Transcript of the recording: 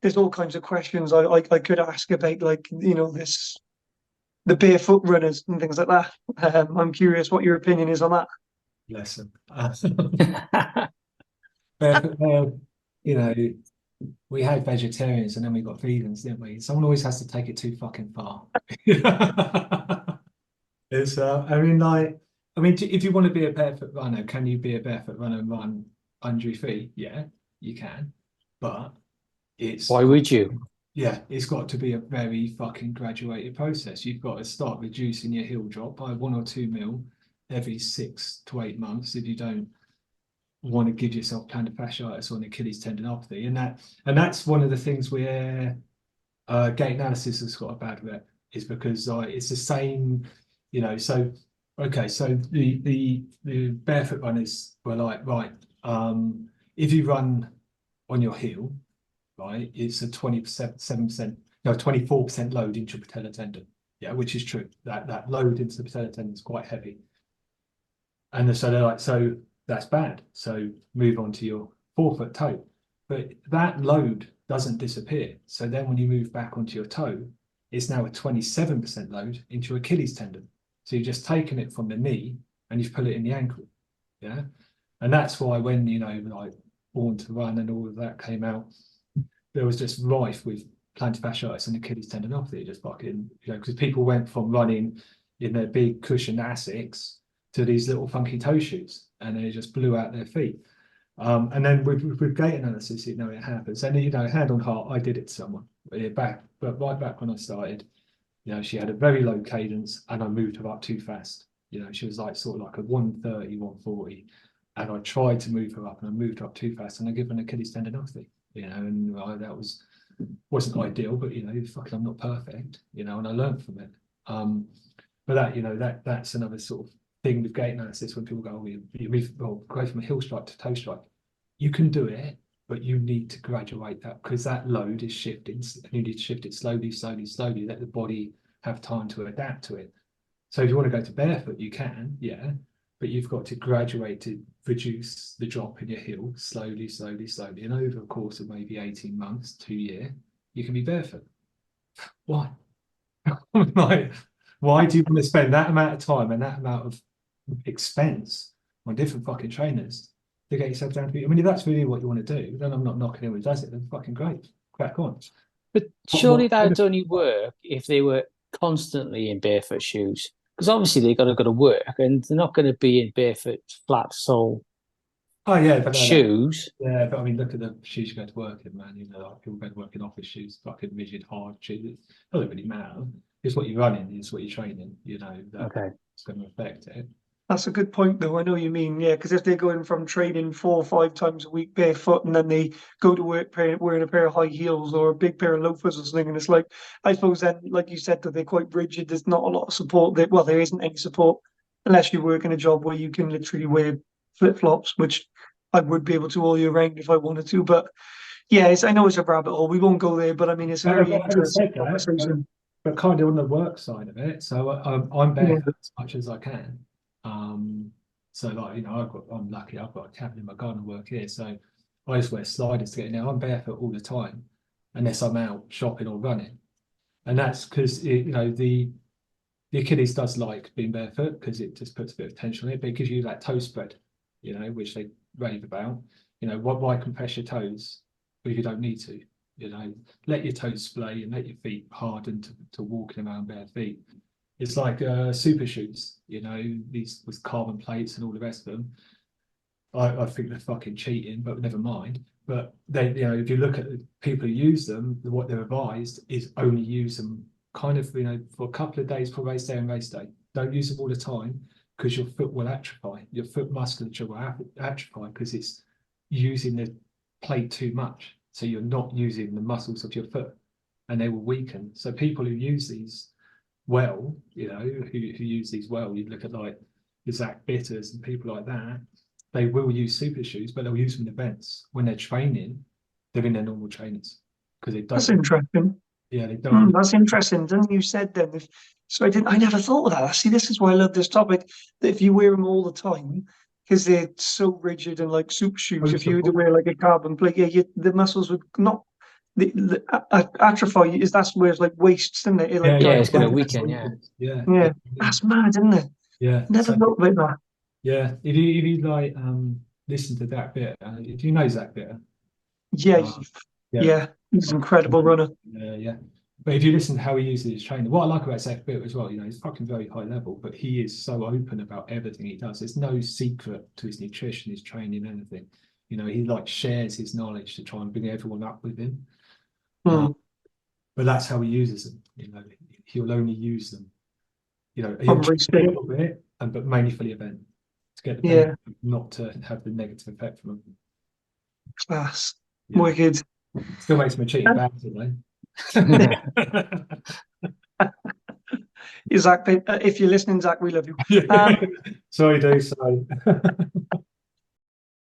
there's all kinds of questions I could ask about, like, the barefoot runners and things like that. I'm curious what your opinion is on that. Lesson. But, you know, we had vegetarians and then we got vegans, didn't we? Someone always has to take it too fucking far. It's, if you want to be a barefoot runner, can you be a barefoot runner and run 100 feet? Yeah, you can. But it's Why would you? yeah, it's got to be a very fucking graduated process. You've got to start reducing your heel drop by 1 or 2 mil every 6 to 8 months if you don't want to give yourself plantar fasciitis or an Achilles tendinopathy. And that's one of the things where gait analysis has got a bad rep, is because it's the same, so okay, so the barefoot runners were like, right, if you run on your heel, right, it's a 20%, 7%, no, 24% load into your patellar tendon. Yeah, which is true. That load into the patellar tendon is quite heavy. And so they're like, so that's bad. So move on to your forefoot toe. But that load doesn't disappear. So then when you move back onto your toe, it's now a 27% load into your Achilles tendon. So you've just taken it from the knee and you've put it in the ankle. Yeah. And that's why when, like Born to Run and all of that came out, there was just rife with plantar fasciitis and Achilles tendinopathy, just fucking, because people went from running in their big cushioned Asics to these little funky toe shoes, and they just blew out their feet. And then with gait analysis, it happens. And hand on heart, I did it to someone right back when I started. She had a very low cadence, and I moved her up too fast. She was like sort of like a 130, 140, and I tried to move her up, and I moved her up too fast, and I gave her an Achilles tendinopathy. And that wasn't ideal, but fucking, I'm not perfect, and I learned from it. But that's another sort of thing with gait analysis when people go, oh, you go from a heel strike to toe strike. You can do it, but you need to graduate that, because that load is shifting, and you need to shift it slowly, slowly, slowly, let the body have time to adapt to it. So if you want to go to barefoot, you can, yeah, but you've got to graduate to reduce the drop in your heel slowly, slowly, slowly. And over a course of maybe 18 months, 2 years, you can be barefoot. Why? Like, why do you want to spend that amount of time and that amount of expense on different fucking trainers to get yourself down to be? I mean, if that's really what you want to do, then I'm not knocking anyone who does it. Then fucking great, crack on. But surely that would only work if they were constantly in barefoot shoes. Because obviously they got to go to work, and they're not going to be in barefoot flat sole Oh yeah, but shoes. Yeah, but I mean, look at the shoes you go to work in, man. Like people go to work in office shoes, fucking rigid, hard shoes. It doesn't really matter. It's what you're running, it's what you're training. Okay. It's going to affect it. That's a good point, though. I know you mean, yeah, because if they're going from training 4 or 5 times a week barefoot, and then they go to work wearing a pair of high heels or a big pair of loafers or something, and it's like, I suppose then, like you said, that they're quite rigid. There's not a lot of support. Well, there isn't any support unless you work in a job where you can literally wear flip-flops, which I would be able to all year round if I wanted to. But yeah, I know it's a rabbit hole. We won't go there, but I mean, it's a very interesting conversation. But kind of on the work side of it, so I'm Yeah. barefoot as much as I can. So like I'm lucky. I've got a cabin in my garden work here, so I just wear sliders to get in there. I'm barefoot all the time, unless I'm out shopping or running, and that's because the Achilles does like being barefoot because it just puts a bit of tension on it, but it gives you that toe spread, which they rave about. Why compress your toes if you don't need to? Let your toes splay and let your feet harden to walking around bare feet. It's like super shoes, these with carbon plates and all the rest of them. I think they're fucking cheating, but never mind. But they, if you look at the people who use them, what they're advised is only use them kind of, for a couple of days for race day and race day. Don't use them all the time, because your foot will atrophy. Your foot musculature will atrophy because it's using the plate too much. So you're not using the muscles of your foot, and they will weaken. So people who use these well, who use these well, you look at like the Zach Bitters and people like that, they will use super shoes, but they'll use them in events. When they're training, they're in their normal trainers because they don't. That's interesting. Yeah, they don't. That's interesting. Then you said then, I never thought of that. See, this is why I love this topic. That if you wear them all the time, because they're so rigid and like super shoes, if you were to wear like a carbon plate, yeah, the muscles would not atrophy is that's where it's like wastes, isn't it? It like Yeah, dries it's gonna down. weaken. Yeah. Yeah. Yeah, that's mad, isn't it? Yeah. Never So, thought about that. yeah. If you like listen to that bit, do you know Zach Bitter? Yeah, Yeah. yeah, he's an incredible runner. Yeah. But if you listen to how he uses his training, what I like about Zach Bitter as well, he's fucking very high level, but he is so open about everything he does. There's no secret to his nutrition, his training, anything. He like shares his knowledge to try and bring everyone up with him. Hmm. But that's how he uses them. He'll only use them. He'll From train a respect. little bit, but mainly for the event to get the Yeah, benefit, not to have the negative effect from them. class. Yeah. Wicked. Still makes me cheating bad, though. Zach, if you're listening, Zach, we love you. Yeah. Sorry, Dave. Sorry.